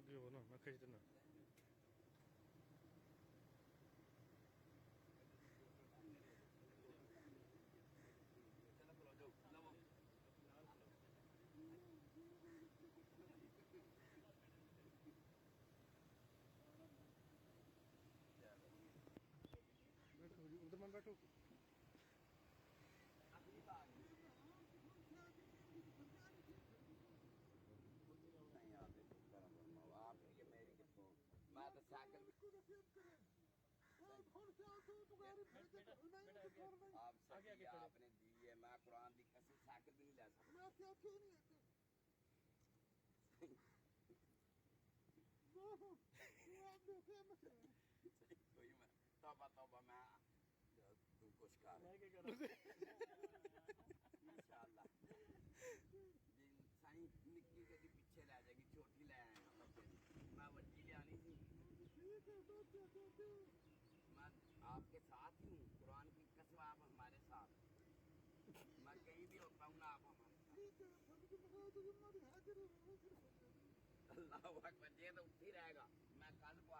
ਅੱਗੇ ਹੋ ਨਾ ਮੈਂ ਖਿੱਚ ਦਿੰਦਾ। बैठो जी उधर मन बैठो। मैं तो साइकिल आप सही आपने दी है, मैं कुरान की कसम साइकिल भी नहीं ले सकता। कोई मैं तौबा तौबा मैं तू कुछ कर इंशाल्लाह साईं निक्की गड्डी पीछे लै जाएगी, छोटी लै आया मैं वड्डी ले आनी थी। मैं आपके साथ ही हूँ, कुरान की कसम आप हमारे साथ। मैं कहीं भी होता हूँ ना, आप हमारे साथ। अल्लाह अकबर, ये तो उठी रहेगा। मैं कल को